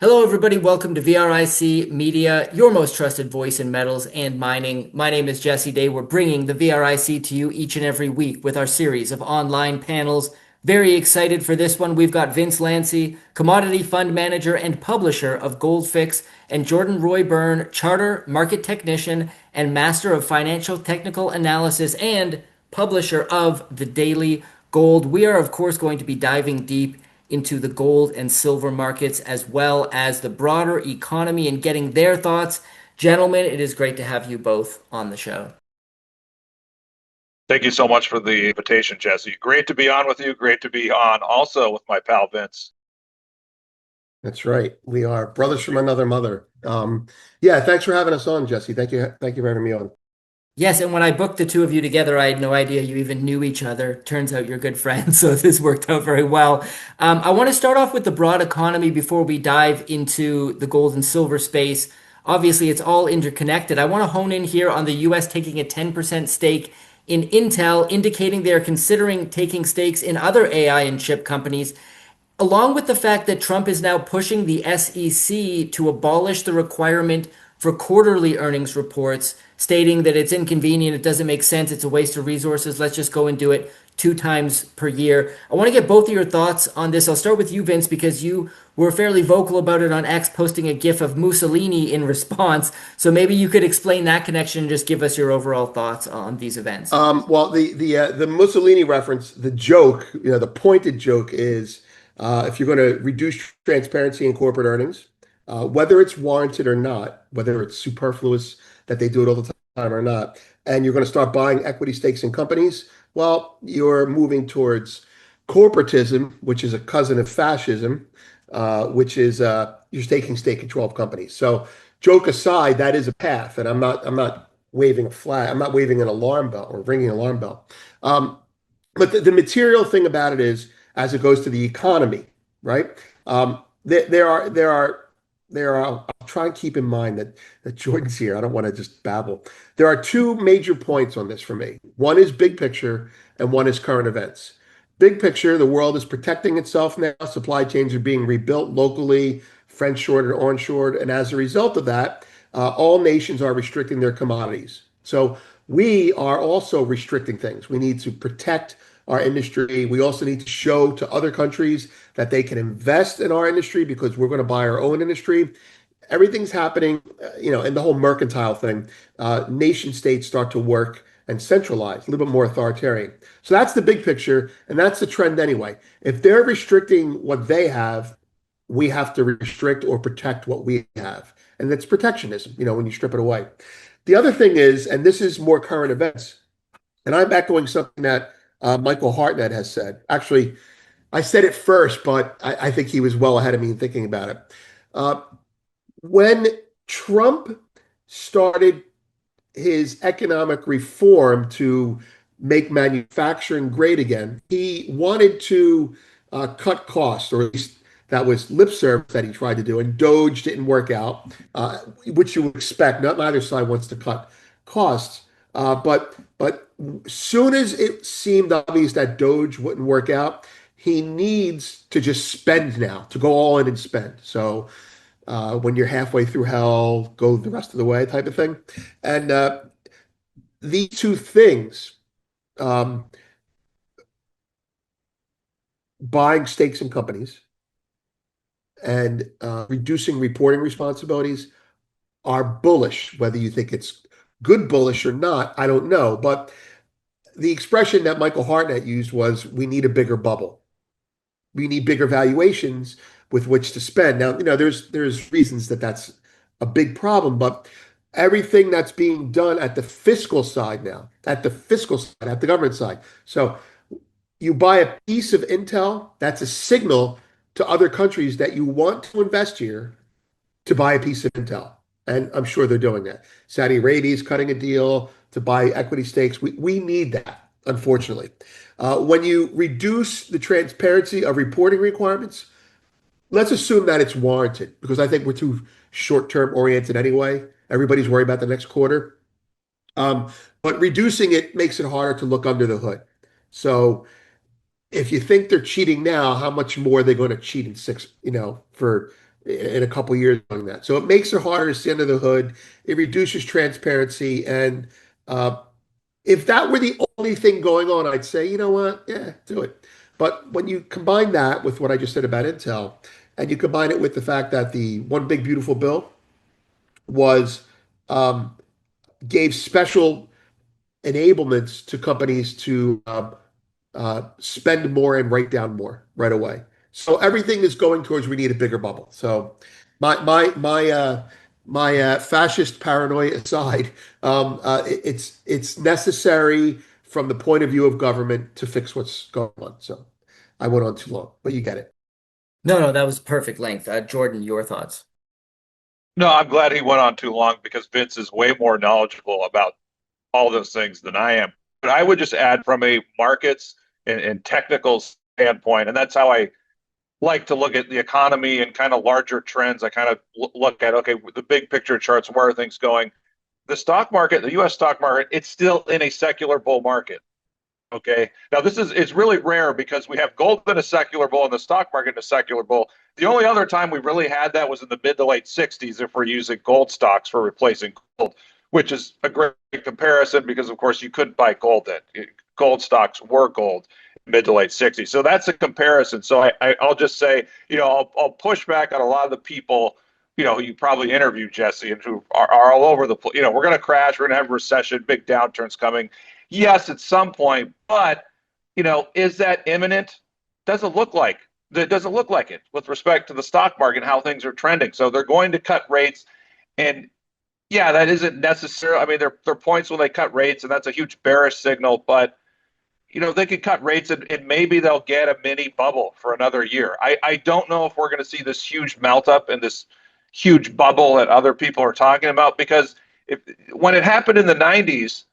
Hello, everybody. Welcome to VRIC Media, your most trusted voice in metals and mining. My name is Jesse Day. We're bringing the VRIC to you each and every week with our series of online panels. Very excited for this one. We've got Vince Lanci, commodity fund manager and publisher of Gold Fix, and Jordan Roy Byrne, charter market technician and master of financial technical analysis and publisher of the Daily Gold. We are, of course, going to be diving deep into the gold and silver markets as well as the broader economy and getting their thoughts. Gentlemen, it is great to have you both on the show. Thank you so much for the invitation, Jesse. Great to be on with you. Great to be on also with my pal Vince. That's right. We are brothers from another mother. Yeah, thanks for having us on, Jesse. Thank you. Thank you for having me on. Yes, and when I booked the two of you together, I had no idea you even knew each other. Turns out you're good friends, so this worked out very well. I want to start off with the broad economy before we dive into the gold and silver space. Obviously, it's all interconnected. I want to hone in here on the US taking a 10% stake in Intel, indicating they are considering taking stakes in other AI and chip companies, along with the fact that Trump is now pushing the SEC to abolish the requirement for quarterly earnings reports, stating that it's inconvenient, it doesn't make sense, it's a waste of resources, let's just go and do it 2 times per year. I want to get both of your thoughts on this. I'll start with you, Vince, because you were fairly vocal about it on X, posting a GIF of Mussolini in response. So maybe you could explain that connection and just give us your overall thoughts on these events. Well, the Mussolini reference, the joke, the pointed joke is if you're going to reduce transparency in corporate earnings, whether it's warranted or not, whether it's superfluous that they do it all the time or not, and you're going to start buying equity stakes in companies, well, you're moving towards corporatism, which is a cousin of fascism, which is you're taking stake in 12 companies. So, joke aside, that is a path, and I'm not waving a flag. I'm not waving an alarm bell or ringing an alarm bell. But the material thing about it is, as it goes to the economy, right? There are. I'll try and keep in mind that Jordan's here. I don't want to just babble. There are two major points on this for me. One is big picture, and one is current events. Big picture, the world is protecting itself now. Supply chains are being rebuilt locally, friend-shored and onshored, and as a result of that, all nations are restricting their commodities. So we are also restricting things. We need to protect our industry. We also need to show to other countries that they can invest in our industry because we're going to buy our own industry. Everything's happening, and the whole mercantile thing. Nation states start to work and centralize, a little bit more authoritarian. So that's the big picture, and that's the trend anyway. If they're restricting what they have, we have to restrict or protect what we have. And that's protectionism, when you strip it away. The other thing is, and this is more current events, and I'm echoing something that Michael Hartnett has said. Actually, I said it first, but I think he was well ahead of me in thinking about it. When Trump started his economic reform to make manufacturing great again, he wanted to cut costs, or at least that was lip service that he tried to do, and Doge didn't work out, which you would expect. Neither side wants to cut costs, but soon as it seemed obvious that Doge wouldn't work out, he needs to just spend now, to go all in and spend. So when you're halfway through hell, go the rest of the way type of thing. And these two things, buying stakes in companies and reducing reporting responsibilities, are bullish. Whether you think it's good bullish or not, I don't know. But the expression that Michael Hartnett used was, we need a bigger bubble. We need bigger valuations with which to spend. Now, there's reasons that that's a big problem, but everything that's being done at the fiscal side now, at the government side. So you buy a piece of Intel, that's a signal to other countries that you want to invest here to buy a piece of Intel. And I'm sure they're doing that. Saudi Arabia is cutting a deal to buy equity stakes. We need that, unfortunately. When you reduce the transparency of reporting requirements, let's assume that it's warranted, because I think we're too short-term oriented anyway. Everybody's worried about the next quarter. But reducing it makes it harder to look under the hood. So if you think they're cheating now, how much more are they going to cheat in for in a couple of years doing that. So it makes it harder to see under the hood. It reduces transparency. And uh, if that were the only thing going on, I'd say, you know what? Yeah, do it. But when you combine that with what I just said about Intel, and you combine it with the fact that the one big beautiful bill was um, gave special enablements to companies to spend more and write down more right away. So everything is going towards we need a bigger bubble. So my fascist paranoia aside, it's necessary from the point of view of government to fix what's going on. So I went on too long, but you get it. No, no, that was perfect length. Jordan, your thoughts? No, I'm glad he went on too long because Vince is way more knowledgeable about all those things than I am. But I would just add from a markets and technical standpoint, and that's how I like to look at the economy and kind of larger trends. I kind of look at, okay, the big picture charts, where are things going? The stock market, the US stock market, it's still in a secular bull market. Okay. Now it's really rare because we have gold in a secular bull and the stock market in a secular bull. The only other time we really had that was in the mid to late 60s if we're using gold stocks for replacing gold, which is a great comparison because of course you couldn't buy gold then. Gold stocks were gold mid to late 60s. So that's a comparison. So I'll just say, I'll push back on a lot of the people, who you probably interviewed, Jesse, and who are all over the place. We're going to crash. We're going to have a recession, big downturns coming. Yes, at some point, but is that imminent? Doesn't look like it doesn't look like it with respect to the stock market and how things are trending. So they're going to cut rates, and yeah, that isn't necessarily. I mean, there are points when they cut rates, and that's a huge bearish signal. But they could cut rates, and maybe they'll get a mini bubble for another year. I don't know if we're going to see this huge melt up and this huge bubble that other people are talking about because when it happened in the 90s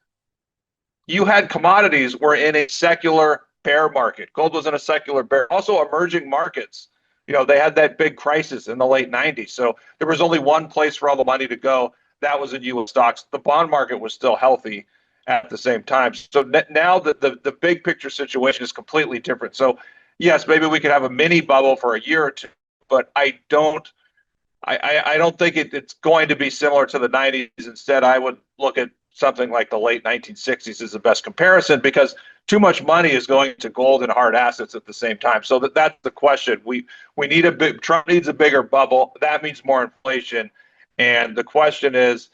you had commodities were in a secular bear market. Gold was in a secular bear. Also, emerging markets. They had that big crisis in the late 90s. So there was only one place for all the money to go. That was in U.S. stocks. The bond market was still healthy at the same time. So now the big picture situation is completely different. So yes, maybe we could have a mini bubble for a year or two, but I don't think it's going to be similar to the 90s. Instead, I would look at something like the late 1960s as the best comparison because too much money is going to gold and hard assets at the same time. So that's the question. Trump needs a bigger bubble. That means more inflation. And the question is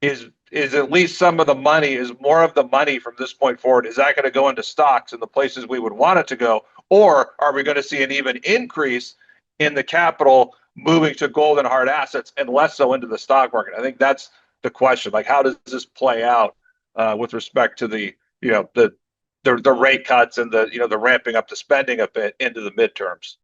at least some of the money, is more of the money from this point forward, is that going to go into stocks in the places we would want it to go? Or are we going to see an even increase in the capital moving to gold and hard assets and less so into the stock market? I think that's the question. Like, how does this play out with respect to the rate cuts and the ramping up the spending a bit into the midterms?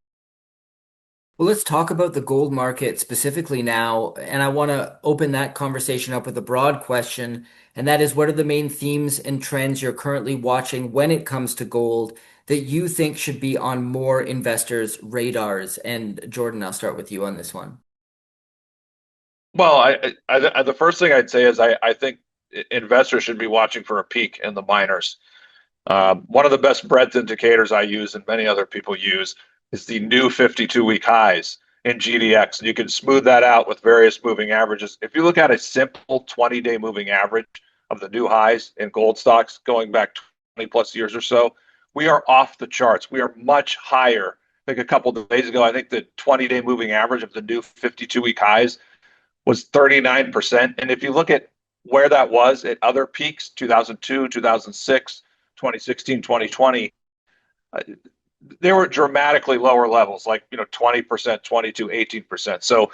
Well, let's talk about the gold market specifically now. And I want to open that conversation up with a broad question. And that is, what are the main themes and trends you're currently watching when it comes to gold that you think should be on more investors' radars? And Jordan, I'll start with you on this one. Well, the first thing I'd say is I think investors should be watching for a peak in the miners. One of the best breadth indicators I use and many other people use is the new 52-week highs in GDX. And you can smooth that out with various moving averages. If you look at a simple 20-day moving average of the new highs in gold stocks going back 20 plus years or so, we are off the charts. We are much higher. I think a couple of days ago, I think the 20-day moving average of the new 52-week highs was 39%. And if you look at where that was at other peaks, 2002, 2006, 2016, 2020, they were dramatically lower levels, like 20%, 22, 18%. So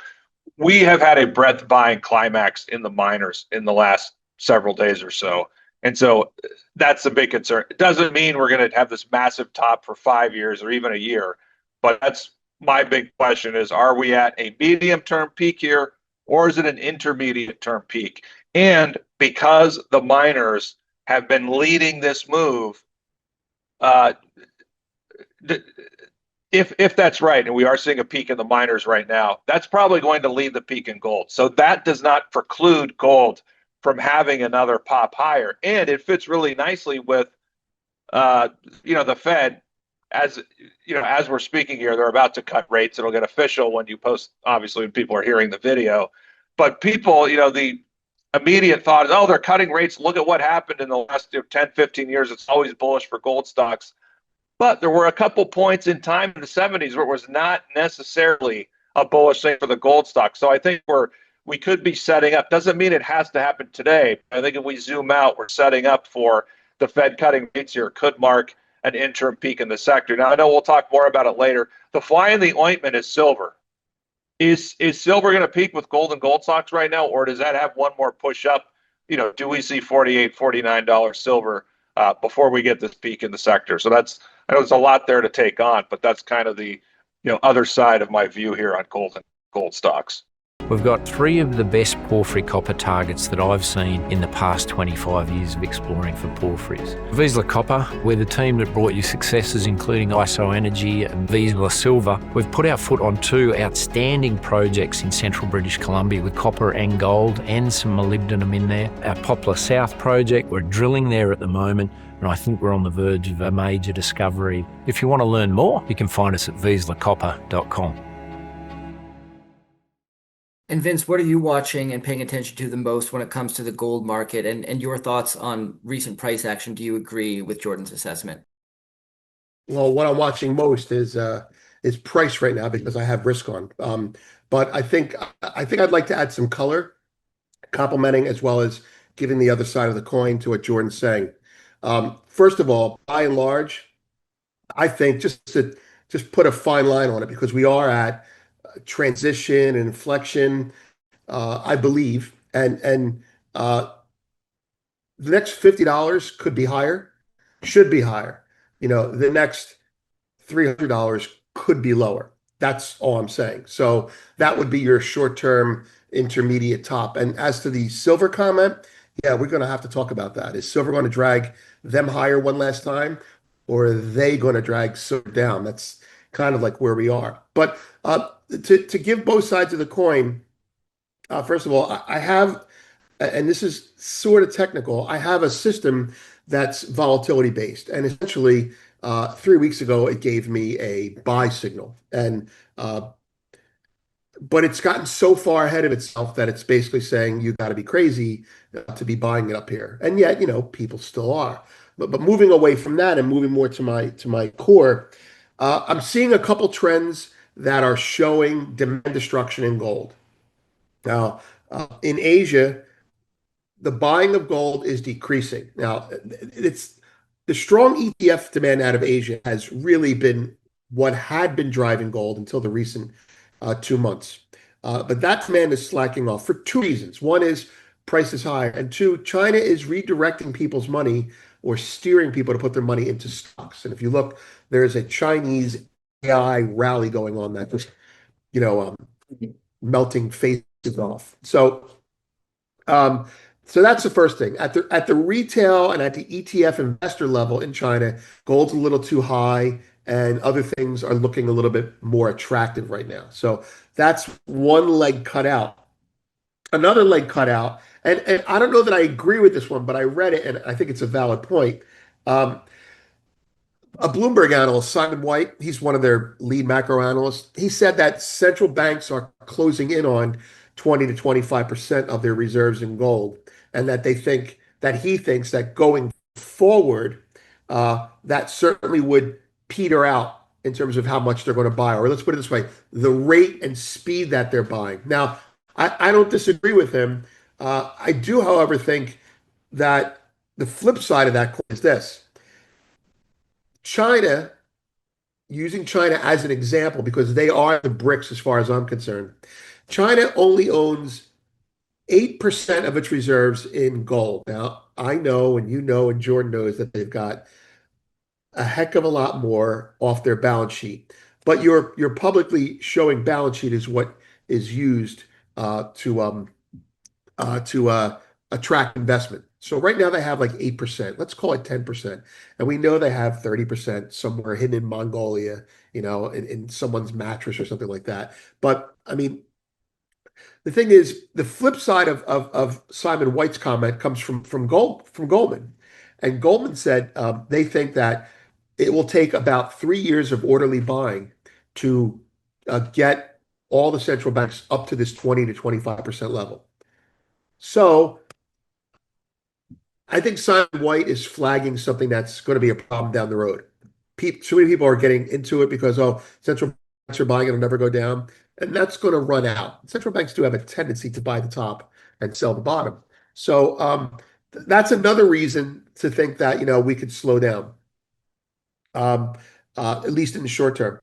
we have had a breadth buying climax in the miners in the last several days or so. And so that's a big concern. It doesn't mean we're going to have this massive top for 5 years or even a year, but that's my big question is, are we at a medium-term peak here, or is it an intermediate-term peak? And because the miners have been leading this move, if that's right, and we are seeing a peak in the miners right now, that's probably going to lead the peak in gold. So that does not preclude gold from having another pop higher, and it fits really nicely with the Fed as as we're speaking here, they're about to cut rates. It'll get official when you post, obviously, when people are hearing the video. But people, the immediate thought is, oh, they're cutting rates. Look at what happened in the last 10, 15 years. It's always bullish for gold stocks. But there were a couple points in time in the 70s where it was not necessarily a bullish thing for the gold stock. So I think we could be setting up. Doesn't mean it has to happen today. I think if we zoom out, we're setting up for the Fed cutting rates here could mark an interim peak in the sector. Now, I know we'll talk more about it later. The fly in the ointment is silver. Is silver going to peak with gold and gold stocks right now, or does that have one more push up? Do we see $48, $49 silver before we get this peak in the sector? So I know there's a lot there to take on, but that's kind of the other side of my view here on gold and gold stocks. We've got 3 of the best porphyry copper targets that I've seen in the past 25 years of exploring for porphyries. Vizsla Copper, we're the team that brought you successes including ISO Energy and Vizsla Silver. We've put our foot on 2 outstanding projects in central British Columbia with copper and gold and some molybdenum in there. Our Poplar South project, we're drilling there at the moment, and I think we're on the verge of a major discovery. If you want to learn more, you can find us at vizslacopper.com. And Vince, what are you watching and paying attention to the most when it comes to the gold market, and your thoughts on recent price action? Do you agree with Jordan's assessment? Well, what I'm watching most is price right now because I have risk on. But I think I'd like to add some color, complementing as well as giving the other side of the coin to what Jordan's saying. First of all, by and large, I think just put a fine line on it because we are at transition and inflection, I believe, and the next $50 could be higher, should be higher. The next $300 could be lower. That's all I'm saying. So that would be your short-term intermediate top. And as to the silver comment, yeah, we're going to have to talk about that. Is silver going to drag them higher one last time, or are they going to drag silver down? That's kind of like where we are. But to give both sides of the coin, first of all, I have, and this is sort of technical, I have a system that's volatility based. And essentially, 3 weeks ago, it gave me a buy signal. And but it's gotten so far ahead of itself that it's basically saying you got to be crazy to be buying it up here. And yet, people still are. But moving away from that and moving more to my core, I'm seeing a couple trends that are showing demand destruction in gold. Now, in Asia, the buying of gold is decreasing. Now, it's the strong ETF demand out of Asia has really been what had been driving gold until the recent 2 months. But that demand is slacking off for 2 reasons. One is price is high, and 2, China is redirecting people's money or steering people to put their money into stocks. And if you look, there is a Chinese AI rally going on that just, melting faces off. So that's the first thing. At the retail and at the ETF investor level in China, gold's a little too high, and other things are looking a little bit more attractive right now. So that's one leg cut out. Another leg cut out, and I don't know that I agree with this one, but I read it and I think it's a valid point. A Bloomberg analyst, Simon White, he's one of their lead macro analysts. He said that central banks are closing in on 20 to 25% of their reserves in gold, and that he thinks that going forward, that certainly would peter out in terms of how much they're going to buy. Or let's put it this way, the rate and speed that they're buying. Now, I don't disagree with him. I do, however, think that the flip side of that coin is this. China, using China as an example, because they are the BRICS as far as I'm concerned, China only owns 8% of its reserves in gold. Now, I know, and and Jordan knows that they've got a heck of a lot more off their balance sheet. But your publicly showing balance sheet is what is used to attract investment. So right now they have like 8%. Let's call it 10%. And we know they have 30% somewhere hidden in Mongolia, in someone's mattress or something like that. But I mean, the thing is, the flip side of Simon White's comment comes from Goldman. And Goldman said they think that it will take about 3 years of orderly buying to get all the central banks up to this 20 to 25% level. So I think Simon White is flagging something that's going to be a problem down the road. Too many people are getting into it because, oh, central banks are buying, it'll never go down. And that's going to run out. Central banks do have a tendency to buy the top and sell the bottom. So that's another reason to think that, we could slow down, um, at least in the short term.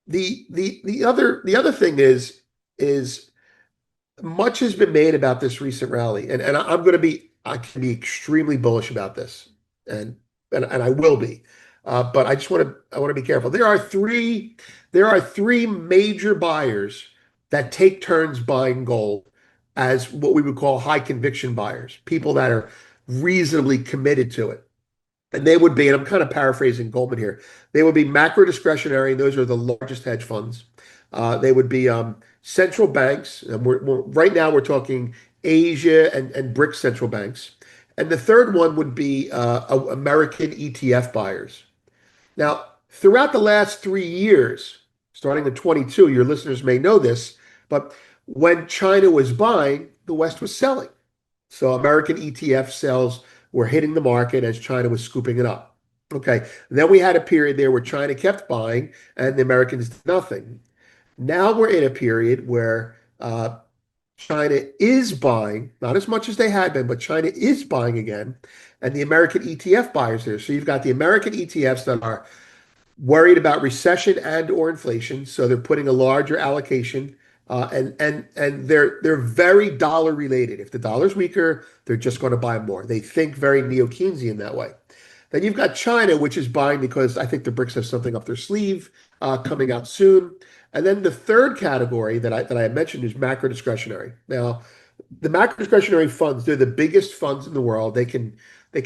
The other thing is much has been made about this recent rally, and I can be extremely bullish about this, and and I will be, but I want to be careful. There are three major buyers that take turns buying gold as what we would call high conviction buyers, people that are reasonably committed to it. And they would be, and I'm kind of paraphrasing Goldman here, they would be macro discretionary, and those are the largest hedge funds. They would be central banks, and right now we're talking Asia and BRIC central banks. And the third one would be American ETF buyers. Now, throughout the last 3 years, starting in 22, your listeners may know this, but when China was buying, the West was selling. So American ETF sales were hitting the market as China was scooping it up. Okay. And then we had a period there where China kept buying and the Americans did nothing. Now we're in a period where China is buying, not as much as they had been, but China is buying again, and the American ETF buyers there. So you've got the American ETFs that are worried about recession and or inflation, so they're putting a larger allocation, and they're very dollar related. If the dollar's weaker, they're just going to buy more. They think very neo-Keynesian that way. Then you've got China, which is buying because I think the BRICS have something up their sleeve coming out soon. And then the third category that I mentioned is macro discretionary. Now, the macro discretionary funds, they're the biggest funds in the world. They can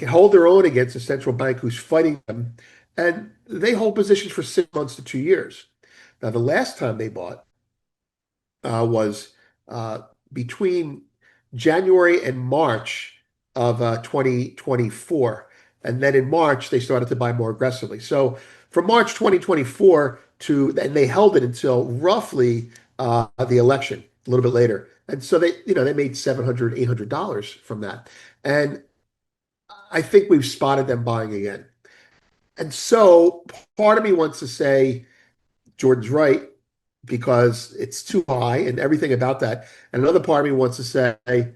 hold their own against a central bank who's fighting them, and they hold positions for 6 months to 2 years. Now, the last time they bought was between January and March of 2024. And then in March, they started to buy more aggressively. So from March 2024 and they held it until roughly the election, a little bit later. And so they made $700, $800 from that. And I think we've spotted them buying again. And so part of me wants to say Jordan's right because it's too high and everything about that. And another part of me wants to say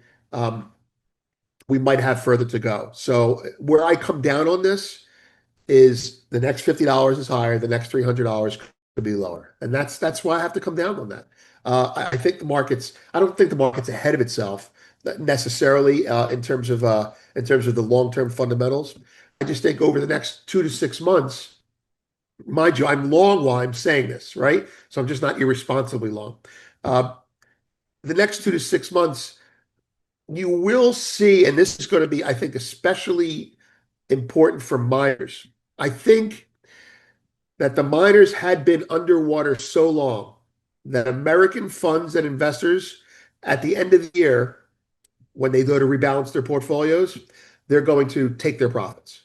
we might have further to go. So where I come down on this is the next $50 is higher, the next $300 could be lower, and that's why I have to come down on that. I think I don't think the market's ahead of itself necessarily in terms of the long-term fundamentals. I just think over the next 2 to 6 months, mind you, I'm long while I'm saying this, right? So I'm just not irresponsibly long. The next 2 to 6 months, you will see, and this is going to be, I think, especially important for miners. I think that the miners had been underwater so long that American funds and investors, at the end of the year, when they go to rebalance their portfolios, they're going to take their profits.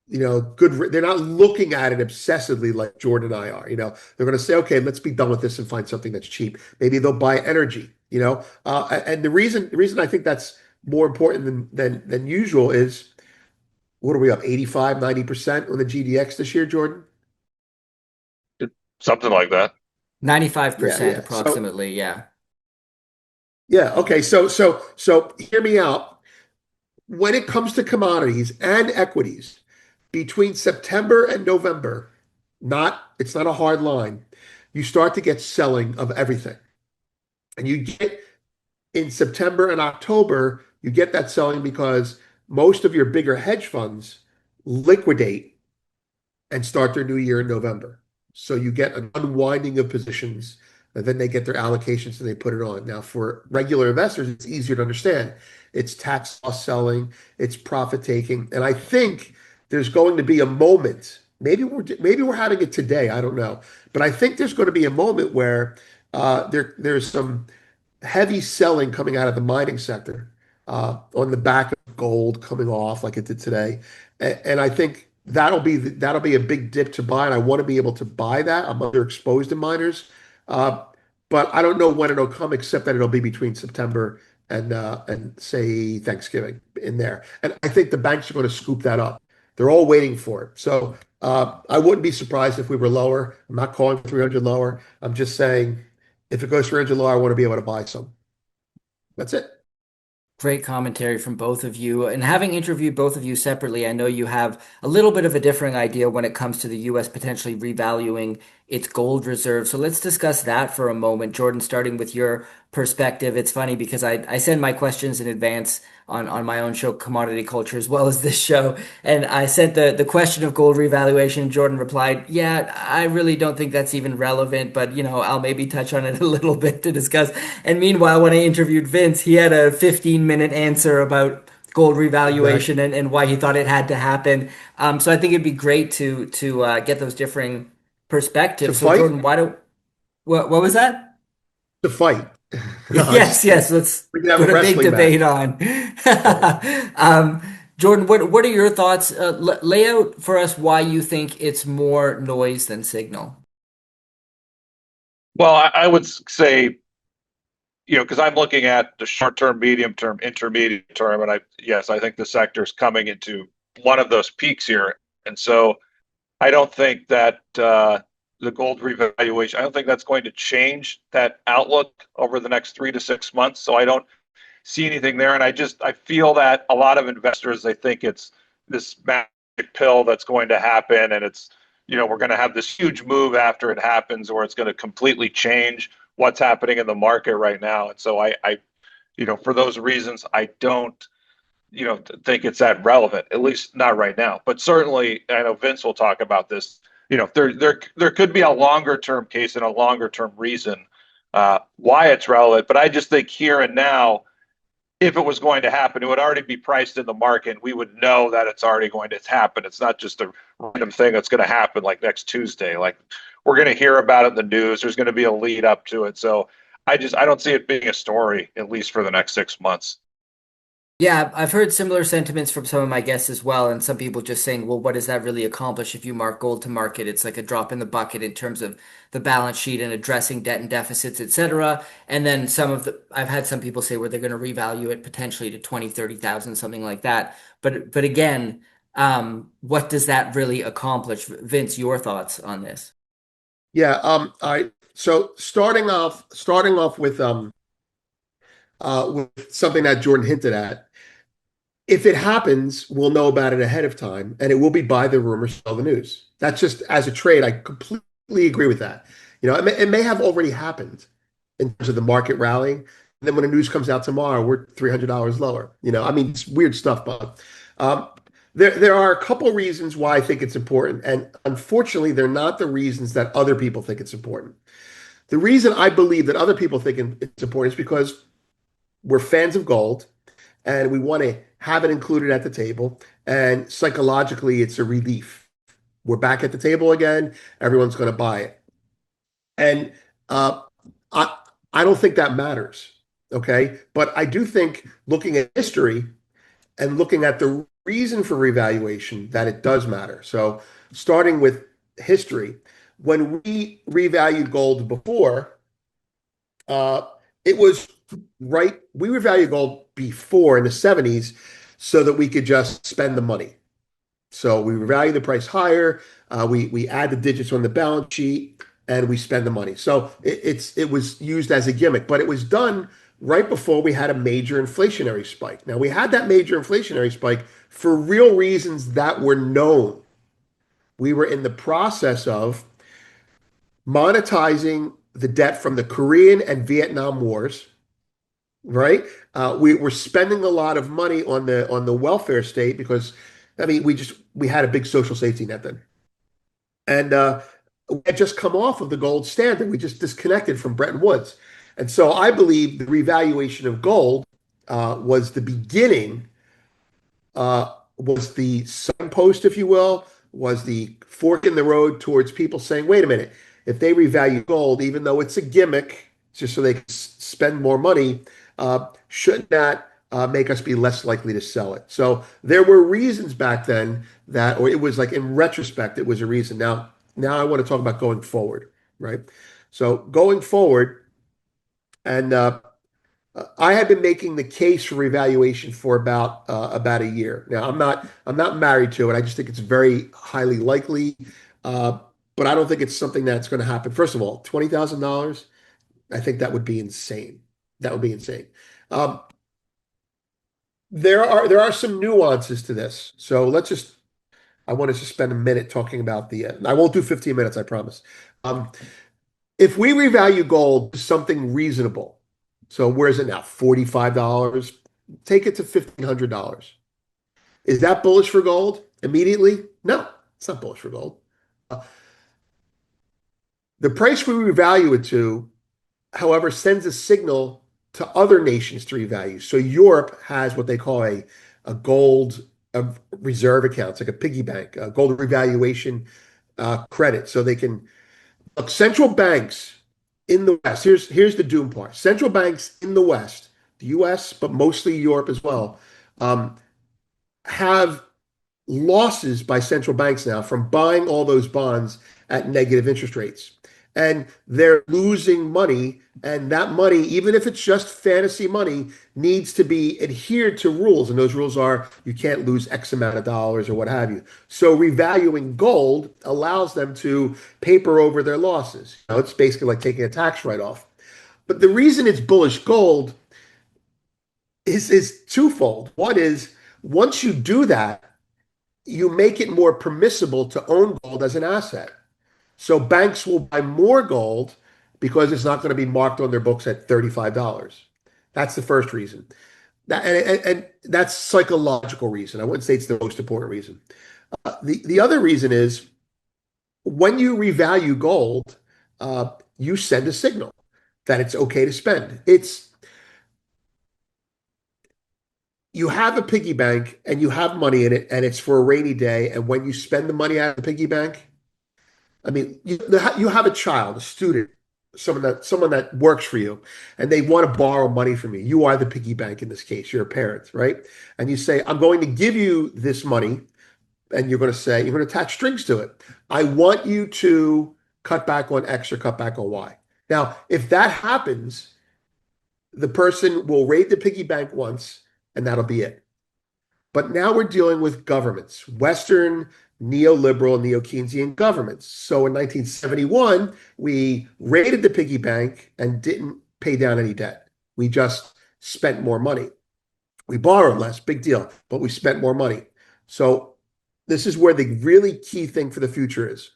They're not looking at it obsessively like Jordan and I are. They're going to say, okay, let's be done with this and find something that's cheap. Maybe they'll buy energy. And the reason I think that's more important than usual is, what are we up 85, 90% on the GDX this year, Jordan? Something like that. 95% Yeah. approximately, yeah. Yeah. Okay. So hear me out. When it comes to commodities and equities, between September and November, it's not a hard line. You start to get selling of everything. And you get in September and October, you get that selling because most of your bigger hedge funds liquidate and start their new year in November. So you get an unwinding of positions, and then they get their allocations and they put it on. Now, for regular investors, it's easier to understand. It's tax loss selling, it's profit taking, and I think there's going to be a moment. Maybe we're having it today. I don't know, but I think there's going to be a moment where there's some heavy selling coming out of the mining sector on the back of gold coming off like it did today, and I think that'll be a big dip to buy, and I want to be able to buy that. I'm underexposed in miners, uh, but I don't know when it'll come, except that it'll be between September and say Thanksgiving in there. And I think the banks are going to scoop that up. They're all waiting for it. So I wouldn't be surprised if we were lower. I'm not calling for 300 lower. I'm just saying if it goes 300 lower, I want to be able to buy some. That's it. Great commentary from both of you. And having interviewed both of you separately, I know you have a little bit of a differing idea when it comes to the US potentially revaluing its gold reserve. So let's discuss that for a moment. Jordan, starting with your perspective. It's funny because I send my questions in advance on my own show, Commodity Culture, as well as this show. And I sent the question of gold revaluation. Jordan replied, yeah, I really don't think that's even relevant, but I'll maybe touch on it a little bit to discuss. And meanwhile, when I interviewed Vince, he had a 15-minute answer about gold revaluation Exactly. and why he thought it had to happen. So I think it'd be great to get those differing To perspectives. So fight, Jordan, what was that? to fight. No, I'm Yes, just kidding. yes, let's We can have a put a big wrestling match. debate on. Right. Um, Jordan, what are your thoughts? Lay out for us why you think it's more noise than signal. Well, I would say, because I'm looking at the short term, medium term, intermediate term, and yes, I think the sector is coming into one of those peaks here. And so I don't think that the gold revaluation, I don't think that's going to change that outlook over the next 3 to 6 months. So I don't see anything there. And I feel that a lot of investors, they think it's this magic pill that's going to happen. And we're going to have this huge move after it happens, or it's going to completely change what's happening in the market right now. And so for those reasons, I don't, think it's that relevant, at least not right now. But certainly, I know Vince will talk about this. There could be a longer term case and a longer term reason why it's relevant. But I just think here and now, if it was going to happen, it would already be priced in the market. We would know that it's already going to happen. It's not just a random thing that's going to happen like next Tuesday. Like we're going to hear about it in the news. There's going to be a lead up to it. So I don't see it being a story, at least for the next 6 months. Yeah, I've heard similar sentiments from some of my guests as well, and some people just saying, well, what does that really accomplish if you mark gold to market? It's like a drop in the bucket in terms of the balance sheet and addressing debt and deficits, etc. And then I've had some people say where they're going to revalue it potentially to 20, 30,000, something like that. But again, what does that really accomplish? Vince, your thoughts on this? Yeah. All right. So starting off with something that Jordan hinted at. If it happens, we'll know about it ahead of time, and it will be buy the rumor, sell the news. That's just as a trade. I completely agree with that. It may have already happened in terms of the market rallying. And then when the news comes out tomorrow, we're $300 lower. I mean, it's weird stuff, but um, there are a couple reasons why I think it's important, and unfortunately, they're not the reasons that other people think it's important. The reason I believe that other people think it's important is because we're fans of gold and we want to have it included at the table. And psychologically, it's a relief. We're back at the table again. Everyone's going to buy it. And uh, I, I don't think that matters. Okay. But I do think looking at history and looking at the reason for revaluation, that it does matter. So starting with history, when we revalued gold before, uh, it was right. We revalued gold before in the 70s so that we could just spend the money. So we revalue the price higher. We add the digits on the balance sheet and we spend the money. So it was used as a gimmick, but it was done right before we had a major inflationary spike. Now we had that major inflationary spike for real reasons that were known. We were in the process of monetizing the debt from the Korean and Vietnam Wars, right? We were spending a lot of money on the welfare state because, I mean, we had a big social safety net then, and we had just come off of the gold standard. We just disconnected from Bretton Woods, and so I believe the revaluation of gold was the beginning, was the signpost, if you will, was the fork in the road towards people saying, wait a minute, if they revalue gold, even though it's a gimmick, just so they can spend more money, shouldn't that make us be less likely to sell it. So there were reasons back then that, or it was like in retrospect, it was a reason. Now I want to talk about going forward, right? So going forward, and I have been making the case for revaluation for about a year. Now I'm not married to it. I just think it's very highly likely, uh, but I don't think it's something that's going to happen. First of all, $20,000. I think that would be insane. That would be insane. Um, there are some nuances to this. So I want us to spend a minute talking about I won't do 15 minutes, I promise. Um, if we revalue gold to something reasonable, so where is it now? $45. Take it to $1,500. Is that bullish for gold immediately? No, it's not bullish for gold. Uh, the price we revalue it to, however, sends a signal to other nations to revalue. So Europe has what they call a gold reserve account. It's like a piggy bank, a gold revaluation credit. So they can look, central banks in the West. Here's the doom part. Central banks in the West, the US, but mostly Europe as well, um, have losses by central banks now from buying all those bonds at negative interest rates. And they're losing money. And that money, even if it's just fantasy money, needs to be adhered to rules. And those rules are you can't lose X amount of dollars or what have you. So revaluing gold allows them to paper over their losses. It's basically like taking a tax write-off. But the reason it's bullish gold is twofold. One is once you do that, you make it more permissible to own gold as an asset. So banks will buy more gold because it's not going to be marked on their books at $35. That's the first reason. And that's psychological reason. I wouldn't say it's the most important reason. The other reason is when you revalue gold, you send a signal that it's okay to spend. You have a piggy bank and you have money in it and it's for a rainy day. And when you spend the money out of the piggy bank, I mean, you have a child, a student, someone that works for you, and they want to borrow money from you. You are the piggy bank in this case. You're a parent, right? And you say, I'm going to give you this money, and you're going to attach strings to it. I want you to cut back on X or cut back on Y. Now, if that happens, the person will raid the piggy bank once, and that'll be it. But now we're dealing with governments, Western neoliberal, neo-Keynesian governments. So in 1971, we raided the piggy bank and didn't pay down any debt. We just spent more money. We borrowed less, big deal, but we spent more money. So this is where the really key thing for the future is.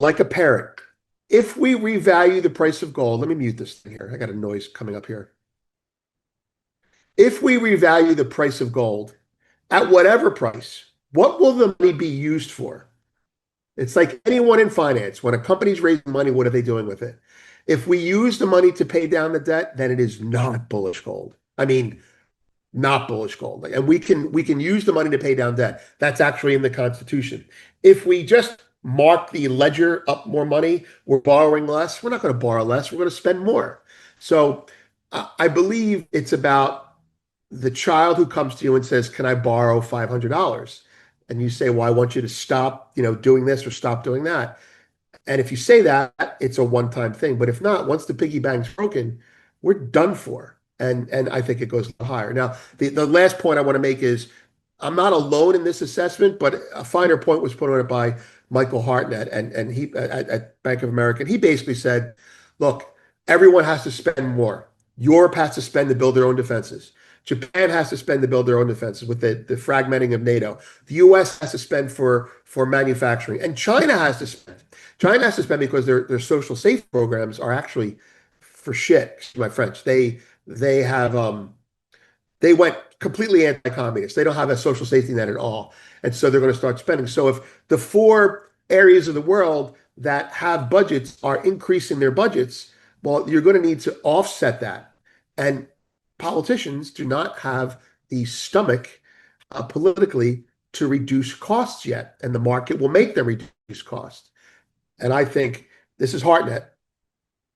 Like a parrot, if we revalue the price of gold, let me mute this thing here. I got a noise coming up here. If we revalue the price of gold at whatever price, what will the money be used for? It's like anyone in finance. When a company's raising money, what are they doing with it? If we use the money to pay down the debt, then it is not bullish gold. I mean, not bullish gold. And we can use the money to pay down debt. That's actually in the Constitution. If we just mark the ledger up more money, we're borrowing less. We're not going to borrow less. We're going to spend more. So I believe it's about the child who comes to you and says, can I borrow $500? And you say, well, I want you to stop, doing this or stop doing that. And if you say that, it's a one-time thing. But if not, once the piggy bank's broken, we're done for. And I think it goes higher. Now, the last point I want to make is I'm not alone in this assessment, but a finer point was put on it by Michael Hartnett and he at Bank of America. And he basically said, look, everyone has to spend more. Europe has to spend to build their own defenses. Japan has to spend to build their own defenses with the fragmenting of NATO. The US has to spend for manufacturing. And China has to spend. China has to spend because their social safety programs are actually for shit, excuse my French. They went completely anti-communist. They don't have a social safety net at all. And so they're going to start spending. So if the four areas of the world that have budgets are increasing their budgets, well, you're going to need to offset that. And politicians do not have the stomach politically to reduce costs yet. And the market will make them reduce costs. And I think this is Hartnett.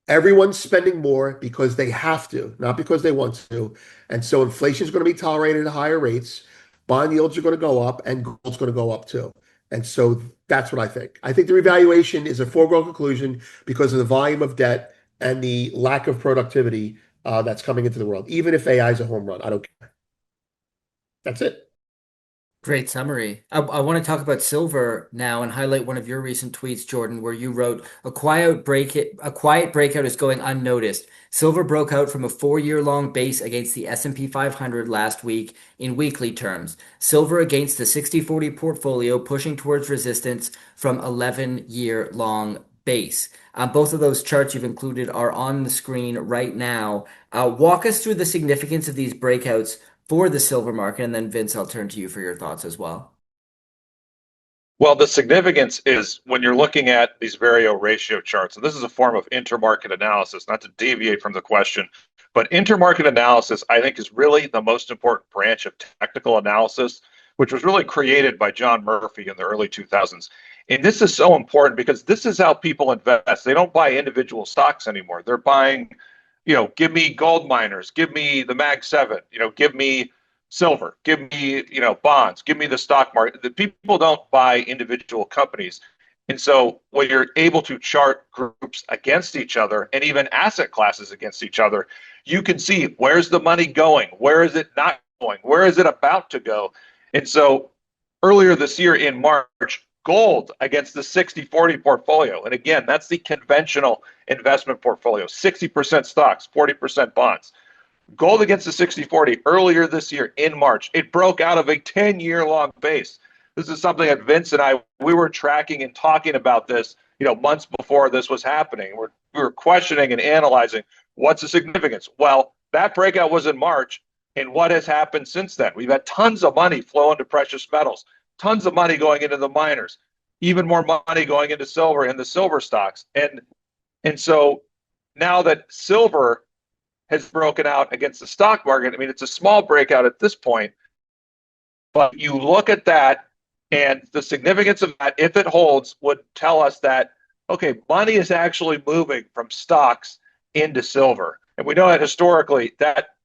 Everyone's spending more because they have to, not because they want to. And so inflation is going to be tolerated at higher rates. Bond yields are going to go up, and gold's going to go up too. And so that's what I think. I think the revaluation is a foregone conclusion because of the volume of debt and the lack of productivity that's coming into the world. Even if AI is a home run, I don't care. That's it. Great summary. I want to talk about silver now and highlight one of your recent tweets, Jordan, where you wrote, a quiet breakout is going unnoticed. Silver broke out from a 4-year long base against the S&P 500 last week in weekly terms. Silver against the 60/40 portfolio pushing towards resistance from 11-year long base. Both of those charts you've included are on the screen right now. Walk us through the significance of these breakouts for the silver market, and then Vince, I'll turn to you for your thoughts as well. Well, the significance is when you're looking at these vario ratio charts, and this is a form of intermarket analysis, not to deviate from the question, but intermarket analysis, I think, is really the most important branch of technical analysis, which was really created by John Murphy in the early 2000s. And this is so important because this is how people invest. They don't buy individual stocks anymore. They're buying, give me gold miners, give me the Mag 7, give me silver, give me, bonds, give me the stock market. The people don't buy individual companies. And so when you're able to chart groups against each other and even asset classes against each other, you can see where's the money going, where is it not going, where is it about to go. And so earlier this year in March, gold against the 60/40 portfolio. And again, that's the conventional investment portfolio, 60% stocks, 40% bonds. Gold against the 60/40 earlier this year in March. It broke out of a 10-year long base. This is something that Vince and I, we were tracking and talking about this, months before this was happening. We were questioning and analyzing what's the significance. Well, that breakout was in March, and what has happened since then? We've had tons of money flow into precious metals, tons of money going into the miners, even more money going into silver and the silver stocks. And so now that silver has broken out against the stock market, I mean, it's a small breakout at this point, but you look at that and the significance of that, if it holds, would tell us that, okay, money is actually moving from stocks into silver. And we know that historically that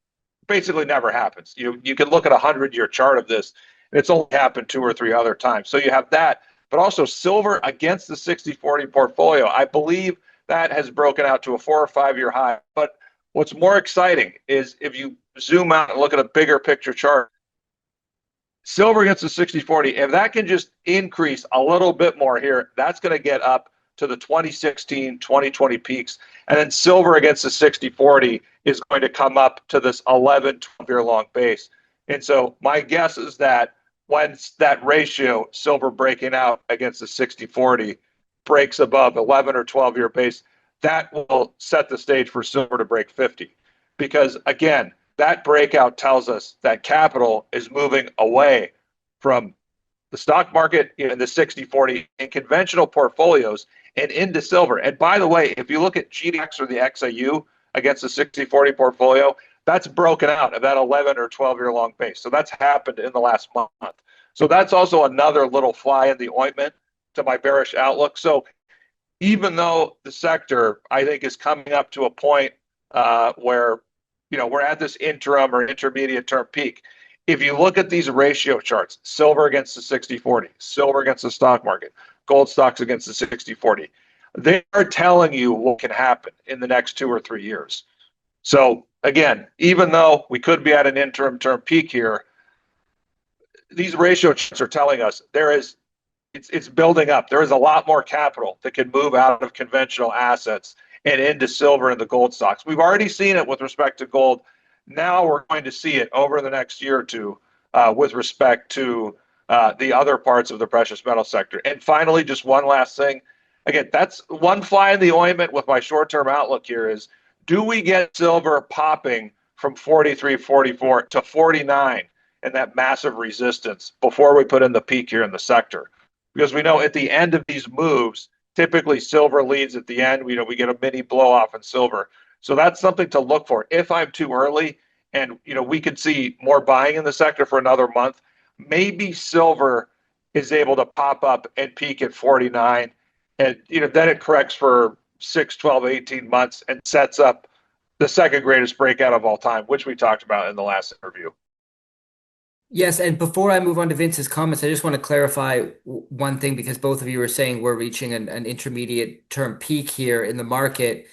basically never happens. You can look at a 100-year chart of this, and it's only happened 2 or 3 other times. So you have that, but also silver against the 60/40 portfolio. I believe that has broken out to a 4 or 5-year high. But what's more exciting is if you zoom out and look at a bigger picture chart, silver against the 60/40, if that can just increase a little bit more here, that's going to get up to the 2016, 2020 peaks. And then silver against the 60/40 is going to come up to this 11, 12-year long base. And so my guess is that once that ratio, silver breaking out against the 60/40, breaks above 11 or 12-year base, that will set the stage for silver to break 50. Because again, that breakout tells us that capital is moving away from the stock market in the 60/40 and conventional portfolios and into silver. And by the way, if you look at GDX or the XAU against the 60/40 portfolio, that's broken out of that 11 or 12-year long base. So that's happened in the last month. So that's also another little fly in the ointment to my bearish outlook. So even though the sector, I think, is coming up to a point where, we're at this interim or intermediate term peak, if you look at these ratio charts, silver against the 60/40, silver against the stock market, gold stocks against the 60/40, they are telling you what can happen in the next 2 or 3 years. So again, even though we could be at an interim term peak here, these ratio charts are telling us it's building up. There is a lot more capital that can move out of conventional assets and into silver and the gold stocks. We've already seen it with respect to gold. Now we're going to see it over the next year or two with respect to the other parts of the precious metal sector. And finally, just one last thing. Again, that's one fly in the ointment with my short-term outlook here is, do we get silver popping from 43, 44 to 49 and that massive resistance before we put in the peak here in the sector? Because we know at the end of these moves, typically silver leads at the end. We get a mini blow off in silver. So that's something to look for. If I'm too early and we could see more buying in the sector for another month, maybe silver is able to pop up and peak at 49. And then it corrects for 6, 12, 18 months and sets up the second greatest breakout of all time, which we talked about in the last interview. Yes, and before I move on to Vince's comments, I just want to clarify one thing because both of you were saying we're reaching an intermediate term peak here in the market.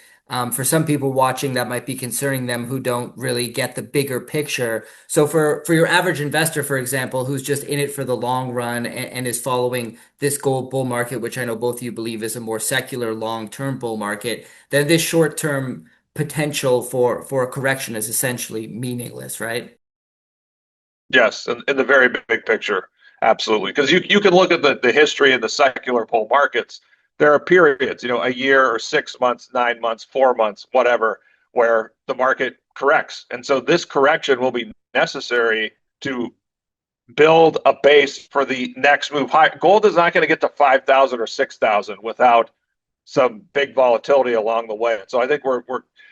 For some people watching, that might be concerning them who don't really get the bigger picture. So for your average investor, for example, who's just in it for the long run and is following this gold bull market, which I know both of you believe is a more secular long-term bull market, then this short-term potential for a correction is essentially meaningless, right? Yes, in the very big picture, absolutely. Because you can look at the history of the secular bull markets. There are periods, a year or 6 months, 9 months, 4 months, whatever, where the market corrects. And so this correction will be necessary to build a base for the next move high. Gold is not going to get to 5,000 or 6,000 without some big volatility along the way. So I think we're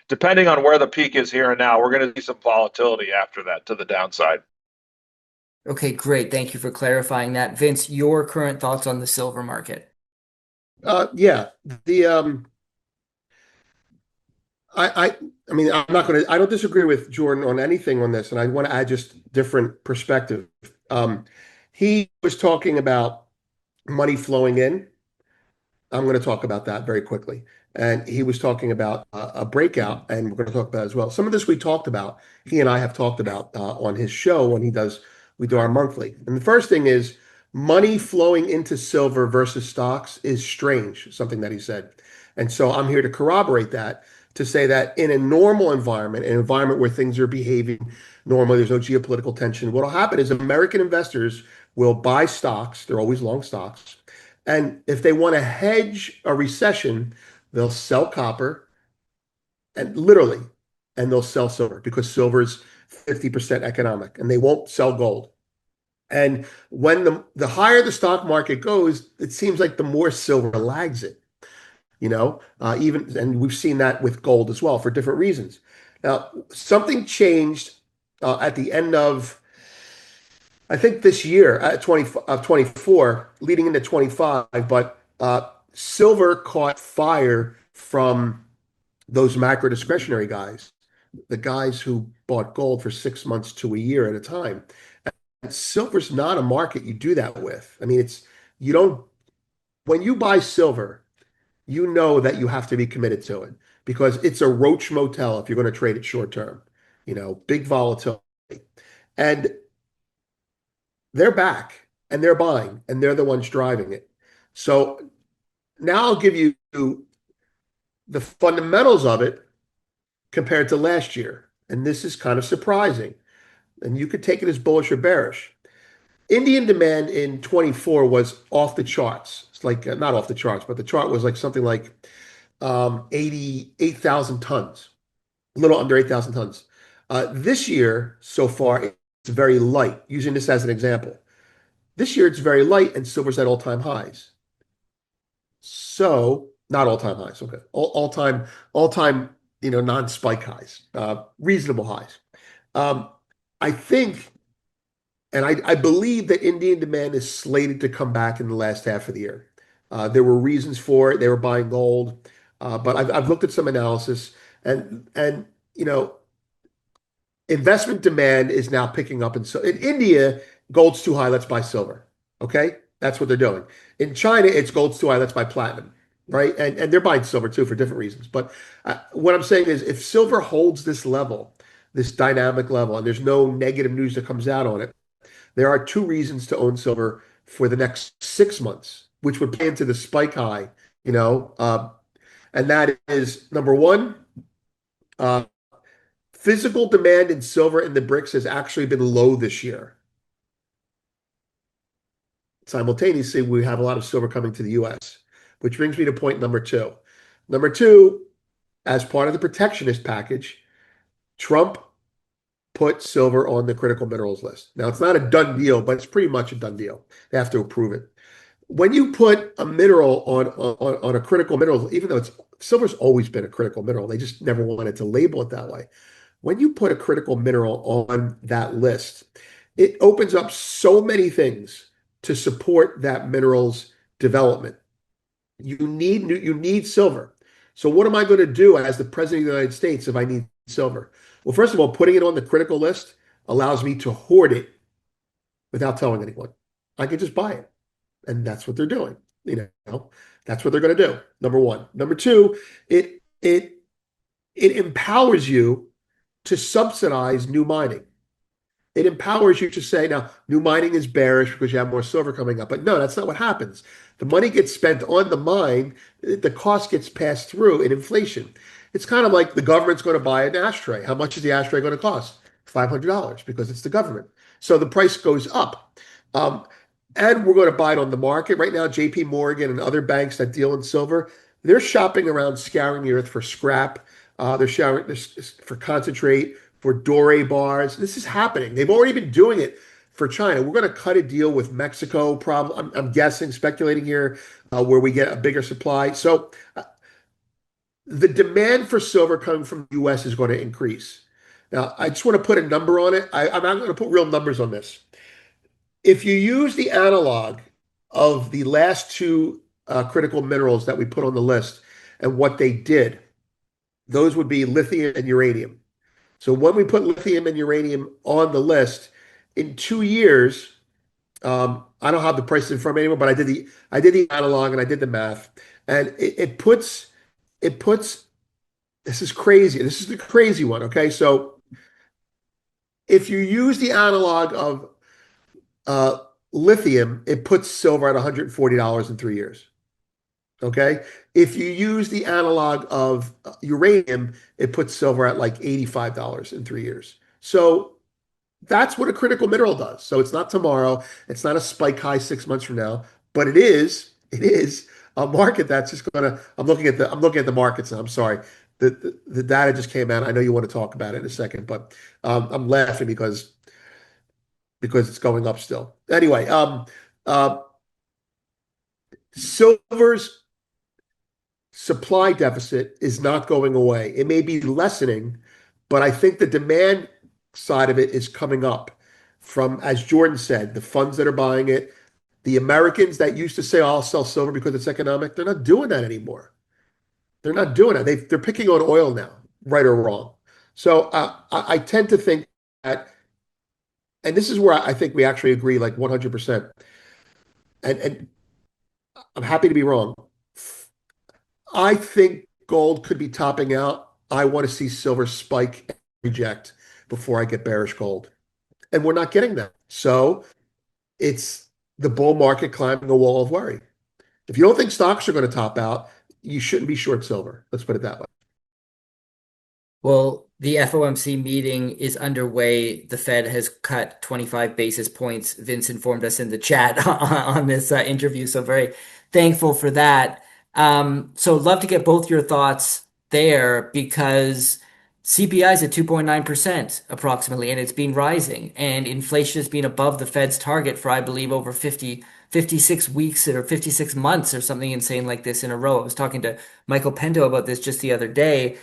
depending on where the peak is here and now, we're going to see some volatility after that to the downside. Okay, great. Thank you for clarifying that. Vince, your current thoughts on the silver market? Yeah, the I mean, I don't disagree with Jordan on anything on this, and I want to add just different perspective. He was talking about money flowing in. I'm going to talk about that very quickly. And he was talking about a breakout, and we're going to talk about it as well. Some of this we talked about. He and I have talked about on his show when we do our monthly. And the first thing is money flowing into silver versus stocks is strange, something that he said. And so I'm here to corroborate that, to say that in a normal environment, an environment where things are behaving normally, there's no geopolitical tension, what will happen is American investors will buy stocks. They're always long stocks. And if they want to hedge a recession, they'll sell copper and literally, and they'll sell silver because silver is 50% economic and they won't sell gold. And when the higher the stock market goes, it seems like the more silver lags it, and we've seen that with gold as well for different reasons. Now, something changed at the end of, I think this year at 24, leading into 25, but silver caught fire from those macro discretionary guys, the guys who bought gold for 6 months to a year at a time. And silver's not a market you do that with. I mean, you don't, when you buy silver, you know that you have to be committed to it because it's a roach motel if you're going to trade it short term, big volatility. And they're back and they're buying and they're the ones driving it. So now I'll give you the fundamentals of it compared to last year. And this is kind of surprising. And you could take it as bullish or bearish. Indian demand in 24 was off the charts. It's like not off the charts, but the chart was like something like 88,000 tons, a little under 8,000 tons. This year, so far, it's very light, using this as an example. This year, it's very light and silver's at all-time highs. So, not all-time highs, okay. All-time, non-spike highs, reasonable highs. I think, and I believe that Indian demand is slated to come back in the last half of the year. There were reasons for it. They were buying gold. But I've looked at some analysis and investment demand is now picking up. And so in India, gold's too high, let's buy silver. Okay? That's what they're doing. In China, it's gold's too high, let's buy platinum. Right? And they're buying silver too for different reasons. But what I'm saying is if silver holds this level, this dynamic level, and there's no negative news that comes out on it, there are two reasons to own silver for the next 6 months, which would play into the spike high, and that is number one, physical demand in silver in the BRICS has actually been low this year. Simultaneously, we have a lot of silver coming to the US, which brings me to point number two. Number two, as part of the protectionist package, Trump put silver on the critical minerals list. Now, it's not a done deal, but it's pretty much a done deal. They have to approve it. When you put a mineral on a critical mineral, even though silver's always been a critical mineral, they just never wanted to label it that way. When you put a critical mineral on that list, it opens up so many things to support that mineral's development. You need silver. So what am I going to do as the president of the United States if I need silver? Well, first of all, putting it on the critical list allows me to hoard it without telling anyone. I can just buy it. And that's what they're doing. That's what they're going to do. Number one. Number two, it empowers you to subsidize new mining. It empowers you to say, now, new mining is bearish because you have more silver coming up. But no, that's not what happens. The money gets spent on the mine, the cost gets passed through in inflation. It's kind of like the government's going to buy an ashtray. How much is the ashtray going to cost? $500 because it's the government. So the price goes up. And we're going to buy it on the market. Right now, JP Morgan and other banks that deal in silver, they're shopping around, scouring the earth for scrap. They're showering for concentrate, for doré bars. This is happening. They've already been doing it for China. We're going to cut a deal with Mexico, probably. I'm guessing, speculating here, where we get a bigger supply. So the demand for silver coming from the U.S. is going to increase. Now, I just want to put a number on it. I'm not going to put real numbers on this. If you use the analog of the last two critical minerals that we put on the list and what they did, those would be lithium and uranium. So when we put lithium and uranium on the list, in 2 years, I don't have the prices in front of me anymore, but I did the analog and I did the math, and it puts this is crazy. This is the crazy one. Okay, so if you use the analog of lithium, it puts silver at $140 in 3 years. Okay. If you use the analog of uranium, it puts silver at like $85 in 3 years. So that's what a critical mineral does. So it's not tomorrow. It's not a spike high 6 months from now, but it is a market that's just gonna, I'm looking at the markets now. I'm sorry. The data just came out. I know you want to talk about it in a second, but I'm laughing because it's going up still. Anyway, silver's supply deficit is not going away. It may be lessening, but I think the demand side of it is coming up from, as Jordan said, the funds that are buying it. The Americans that used to say, "Oh, I'll sell silver because it's economic," they're not doing that anymore. They're not doing that. They're picking on oil now, right or wrong. So I tend to think that, and this is where I think we actually agree like 100%. And I'm happy to be wrong. I think gold could be topping out. I want to see silver spike and reject before I get bearish gold. And we're not getting that. So it's the bull market climbing a wall of worry. If you don't think stocks are going to top out, you shouldn't be short silver. Let's put it that way. Well, the FOMC meeting is underway. The Fed has cut 25 basis points. Vince informed us in the chat on this interview, so very thankful for that. So love to get both your thoughts there because CPI is at 2.9% approximately, and it's been rising. And inflation has been above the Fed's target for, I believe, over 56 weeks or 56 months or something insane like this in a row. I was talking to Michael Pendo about this just the other day.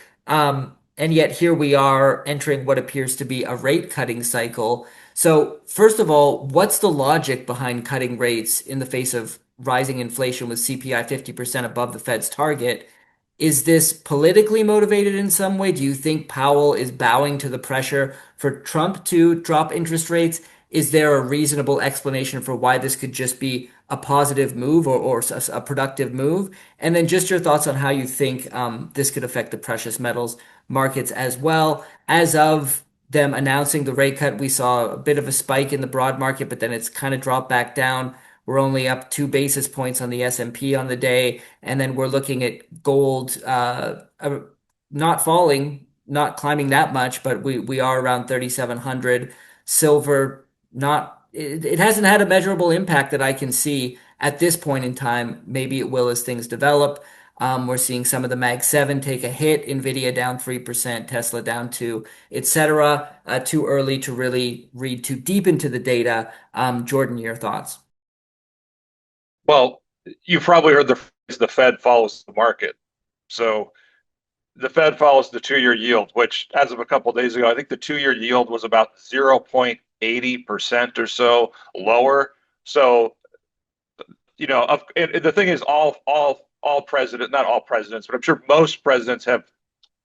And yet here we are entering what appears to be a rate cutting cycle. So first of all, what's the logic behind cutting rates in the face of rising inflation with CPI 50% above the Fed's target? Is this politically motivated in some way? Do you think Powell is bowing to the pressure for Trump to drop interest rates? Is there a reasonable explanation for why this could just be a positive move or a productive move? And then just your thoughts on how you think this could affect the precious metals markets as well. As of them announcing the rate cut, we saw a bit of a spike in the broad market, but then it's kind of dropped back down. We're only up 2 basis points on the S&P on the day, and then we're looking at gold not falling, not climbing that much, but we are around 3,700. Silver not it hasn't had a measurable impact that I can see at this point in time. Maybe it will as things develop. We're seeing some of the Mag 7 take a hit, Nvidia down 3%, Tesla down 2%, etc. Too early to really read too deep into the data. Jordan, your thoughts? Well, you've probably heard the phrase, the Fed follows the market. So the Fed follows the 2-year yield, which as of a couple of days ago, I think the 2-year yield was about 0.80% or so lower. So, and the thing is, all not all presidents, but I'm sure most presidents have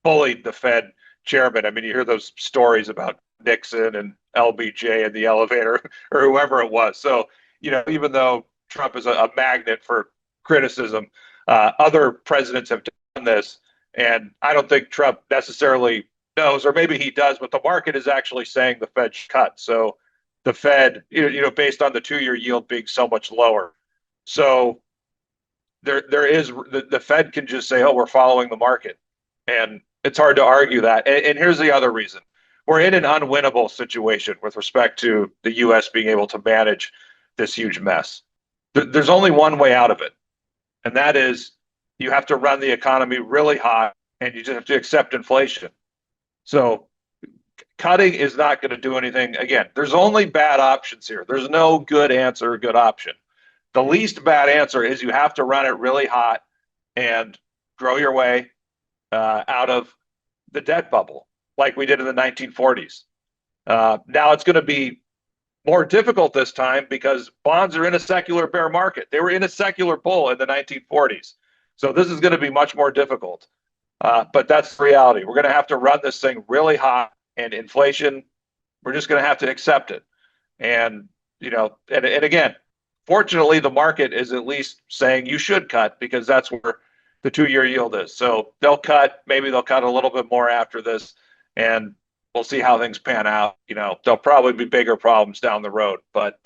bullied the Fed chairman. I mean, you hear those stories about Nixon and LBJ in the elevator or whoever it was. So, even though Trump is a magnet for criticism, other presidents have done this. And I don't think Trump necessarily knows, or maybe he does, but the market is actually saying the Fed should cut. So the Fed, based on the 2-year yield being so much lower. So there is the Fed can just say, oh, we're following the market. And it's hard to argue that. And here's the other reason. We're in an unwinnable situation with respect to the U.S. being able to manage this huge mess. There's only one way out of it, and that is you have to run the economy really hot, and you just have to accept inflation. So cutting is not going to do anything. Again, there's only bad options here. There's no good answer or good option. The least bad answer is you have to run it really hot and grow your way out of the debt bubble like we did in the 1940s. Now it's going to be more difficult this time because bonds are in a secular bear market. They were in a secular bull in the 1940s. So this is going to be much more difficult. But that's the reality. We're going to have to run this thing really hot, and inflation, we're just going to have to accept it. And, and again, fortunately, the market is at least saying you should cut because that's where the 2-year yield is. So they'll cut, maybe they'll cut a little bit more after this, and we'll see how things pan out. There'll probably be bigger problems down the road, but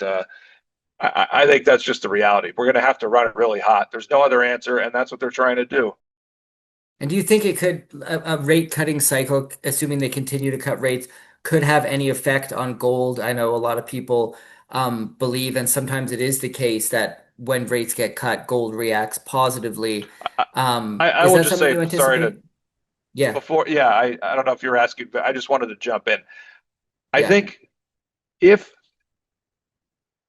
I think that's just the reality. We're going to have to run it really hot. There's no other answer, and that's what they're trying to do. And do you think a rate cutting cycle, assuming they continue to cut rates, could have any effect on gold? I know a lot of people believe, and sometimes it is the case, that when rates get cut, gold reacts positively. I Is will that just something say, you sorry anticipate? to Yeah, before, yeah, I don't know if you're asking, but I just wanted to jump in. I yeah. think if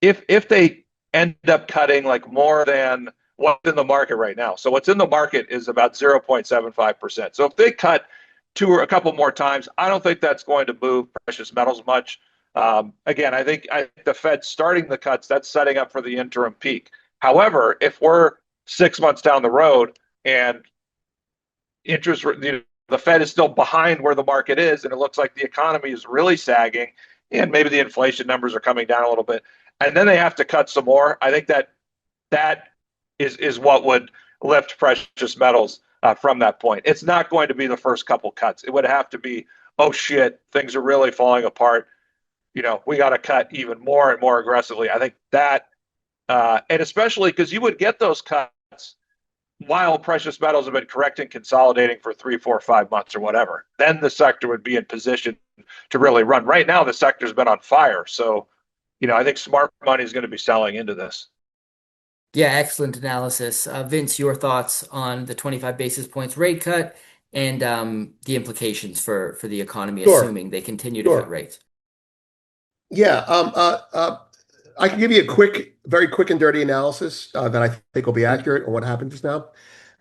they end up cutting like more than what's in the market right now. So what's in the market is about 0.75%. So if they cut two or a couple more times, I don't think that's going to move precious metals much. Again, I think the Fed starting the cuts, that's setting up for the interim peak. However, if we're 6 months down the road and the Fed is still behind where the market is, and it looks like the economy is really sagging, and maybe the inflation numbers are coming down a little bit, and then they have to cut some more. I think that is what would lift precious metals from that point. It's not going to be the first couple cuts. It would have to be, oh shit, things are really falling apart. We got to cut even more and more aggressively. I think that, and especially because you would get those cuts while precious metals have been correcting, consolidating for 3, 4, 5 months or whatever. Then the sector would be in position to really run. Right now, the sector's been on fire. So, I think smart money is going to be selling into this. Yeah, excellent analysis. Vince, your thoughts on the 25 basis points rate cut and the implications for the economy, Sure, assuming they continue to cut sure. rates. Yeah, I can give you a very quick and dirty analysis that I think will be accurate on what happened just now.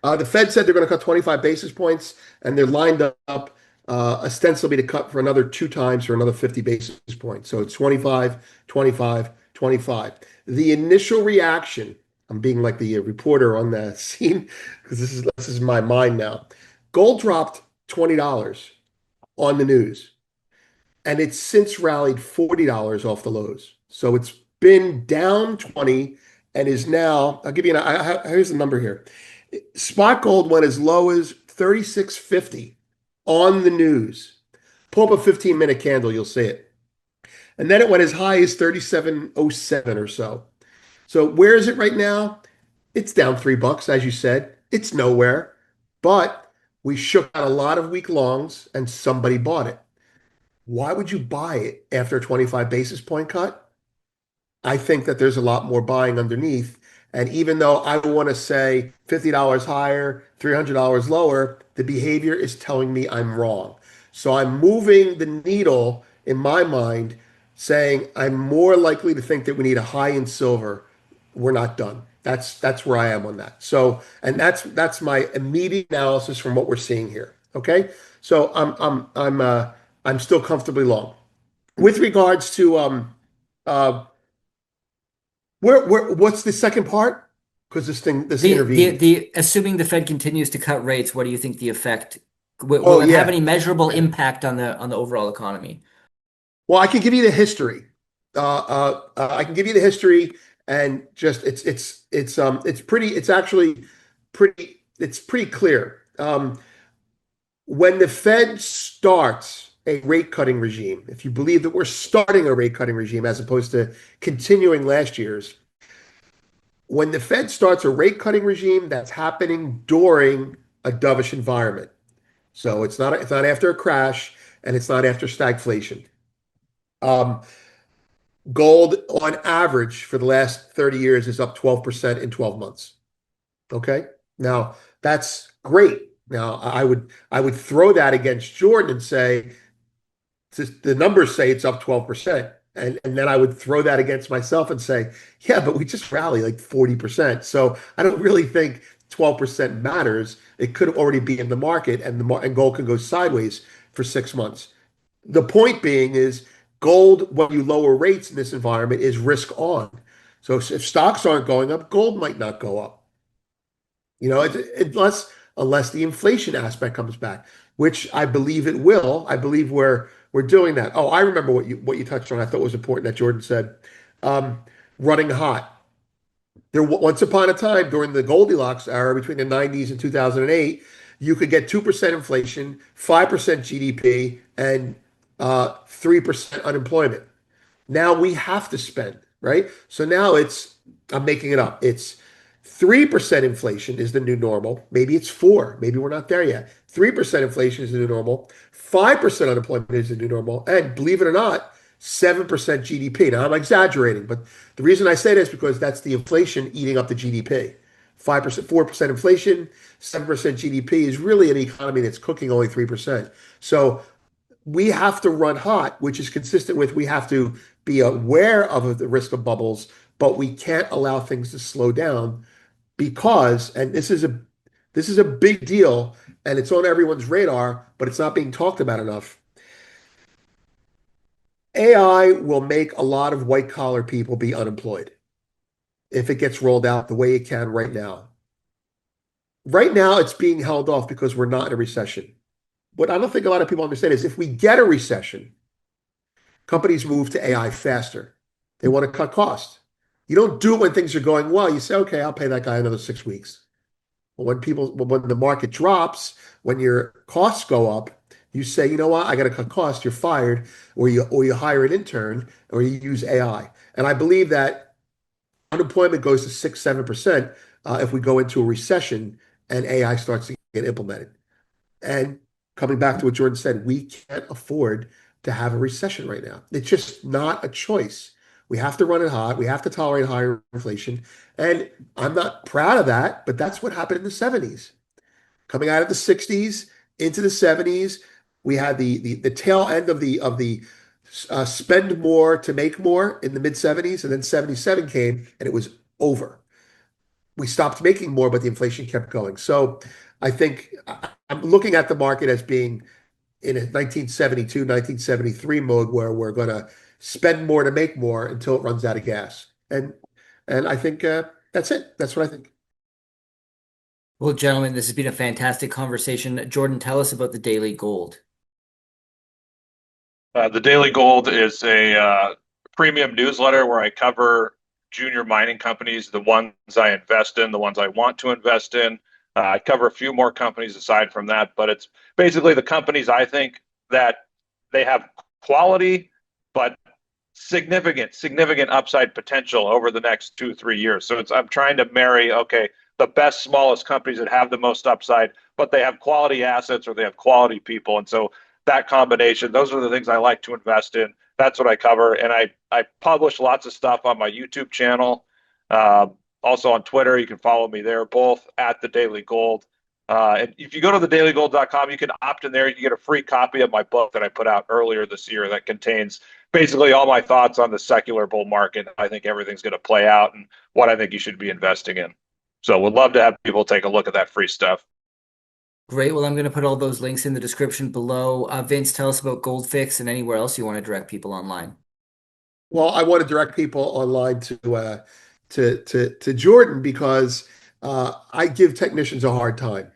The Fed said they're going to cut 25 basis points, and they're lined up ostensibly to cut for another 2 times for another 50 basis points. So it's 25, 25, 25. The initial reaction, I'm being like the reporter on the scene because this is my mind now. Gold dropped $20 on the news, and it's since rallied $40 off the lows. So it's been down 20 and is now, I'll give you here's the number here. Spot gold went as low as 36.50 on the news. Pull up a 15-minute candle, you'll see it. And then it went as high as 37.07 or so. So where is it right now? It's down $3, as you said. It's nowhere. But we shook out a lot of weak longs and somebody bought it. Why would you buy it after a 25 basis point cut? I think that there's a lot more buying underneath. And even though I want to say $50 higher, $300 lower, the behavior is telling me I'm wrong. So I'm moving the needle in my mind, saying I'm more likely to think that we need a high in silver. We're not done. That's where I am on that. So, and that's my immediate analysis from what we're seeing here. Okay. So I'm still comfortably long. With regards to what's the second part? because this The intervened. the assuming the Fed continues to cut rates, what do you think the effect will Oh it have yeah. any measurable Yeah. impact on the overall economy? Well, I can give you the history. I can give you the history, and just it's pretty. It's actually pretty. It's pretty clear. When the Fed starts a rate cutting regime, if you believe that we're starting a rate cutting regime as opposed to continuing last year's, when the Fed starts a rate cutting regime, that's happening during a dovish environment. So it's not after a crash, and it's not after stagflation. Um, Gold on average for the last 30 years is up 12% in 12 months. Okay. Now that's great. Now I would throw that against Jordan and say the numbers say it's up 12%. And then I would throw that against myself and say, yeah, but we just rally like 40%. So I don't really think 12% matters. It could already be in the market, and and gold can go sideways for 6 months. The point being is gold, when you lower rates in this environment, is risk on. So if stocks aren't going up, gold might not go up. Unless the inflation aspect comes back, which I believe it will. I believe we're doing that. Oh, I remember what you touched on. I thought was important that Jordan said, um, running hot. Once upon a time during the Goldilocks era between the 90s and 2008, you could get 2% inflation, 5% GDP, and 3% unemployment. Now we have to spend, right? So now I'm making it up. It's 3% inflation is the new normal. Maybe it's four. Maybe we're not there yet. 3% inflation is the new normal. 5% unemployment is the new normal. And believe it or not, 7% GDP. Now I'm exaggerating, but the reason I say this is because that's the inflation eating up the GDP. 5%, 4% inflation, 7% GDP is really an economy that's cooking only 3%. So we have to run hot, which is consistent with we have to be aware of the risk of bubbles, but we can't allow things to slow down because, and this is a big deal, and it's on everyone's radar, but it's not being talked about enough. AI will make a lot of white collar people be unemployed if it gets rolled out the way it can right now. Right now, it's being held off because we're not in a recession. What I don't think a lot of people understand is if we get a recession, companies move to AI faster. They want to cut costs. You don't do it when things are going well. You say, okay, I'll pay that guy another 6 weeks. But when the market drops, when your costs go up, you say, you know what, I got to cut costs. You're fired, or you hire an intern, or you use AI. And I believe that unemployment goes to 6, 7% if we go into a recession and AI starts to get implemented. And coming back to what Jordan said, we can't afford to have a recession right now. It's just not a choice. We have to run it hot. We have to tolerate higher inflation. And I'm not proud of that, but that's what happened in the 70s. Coming out of the 60s into the 70s, we had the tail end of the spend more to make more in the mid 70s, and then 77 came and it was over. We stopped making more, but the inflation kept going. So I think I'm looking at the market as being in a 1972, 1973 mode where we're going to spend more to make more until it runs out of gas. And I think that's it. That's what I think. Well, gentlemen, this has been a fantastic conversation. Jordan, tell us about the Daily Gold. The Daily Gold is a premium newsletter where I cover junior mining companies, the ones I invest in, the ones I want to invest in. I cover a few more companies aside from that, but it's basically the companies I think that they have quality, but significant upside potential over the next 2, 3 years. So I'm trying to marry, okay, the best, smallest companies that have the most upside, but they have quality assets or they have quality people. And so that combination, those are the things I like to invest in. That's what I cover. And I publish lots of stuff on my YouTube channel. Also on Twitter, you can follow me there, both at the Daily Gold. And if you go to thedailygold.com, you can opt in there. You get a free copy of my book that I put out earlier this year that contains basically all my thoughts on the secular bull market. I think everything's going to play out and what I think you should be investing in. So would love to have people take a look at that free stuff. Great. Well, I'm going to put all those links in the description below. Vince, tell us about Goldfix and anywhere else you want to direct people online. Well, I want to direct people online to to Jordan because I give technicians a hard time.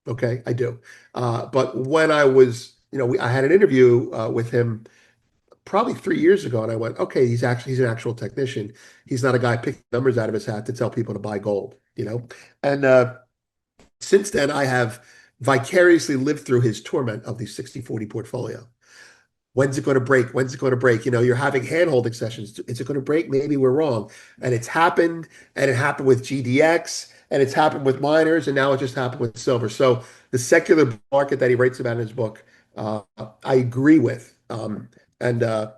Okay, I do. But when I was, I had an interview with him probably 3 years ago, and I went, okay, he's an actual technician. He's not a guy picking numbers out of his hat to tell people to buy gold. And since then, I have vicariously lived through his torment of the 60/40 portfolio. When's it going to break? When's it going to break? You're having hand-holding sessions. Is it going to break? Maybe we're wrong. And it's happened, and it happened with GDX, and it's happened with miners, and now it just happened with silver. So the secular market that he writes about in his book, I agree with. And I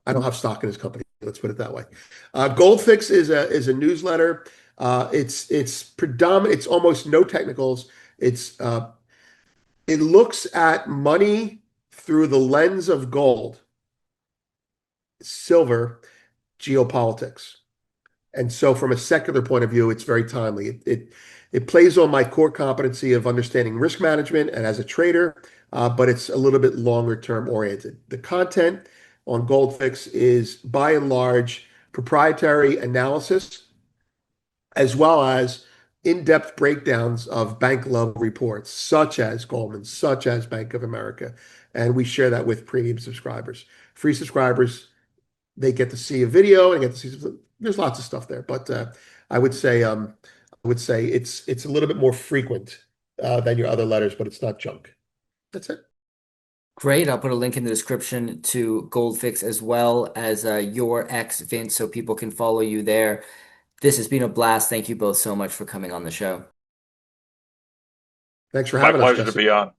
don't have stock in his company. Let's put it that way. Goldfix is a newsletter. It's predominant. It's almost no technicals. It looks at money through the lens of gold, silver, geopolitics. And so from a secular point of view, it's very timely. It plays on my core competency of understanding risk management and as a trader, but it's a little bit longer term oriented. The content on Goldfix is by and large proprietary analysis as well as in-depth breakdowns of bank level reports, such as Goldman, such as Bank of America. And we share that with premium subscribers. Free subscribers, they get to see a video and get to see there's lots of stuff there. But I would say it's a little bit more frequent than your other letters, but it's not junk. That's it. Great. I'll put a link in the description to Goldfix as well as your ex Vince so people can follow you there. This has been a blast. Thank you both so much for coming on the show. Thanks for My having us, pleasure to Jesse. be on.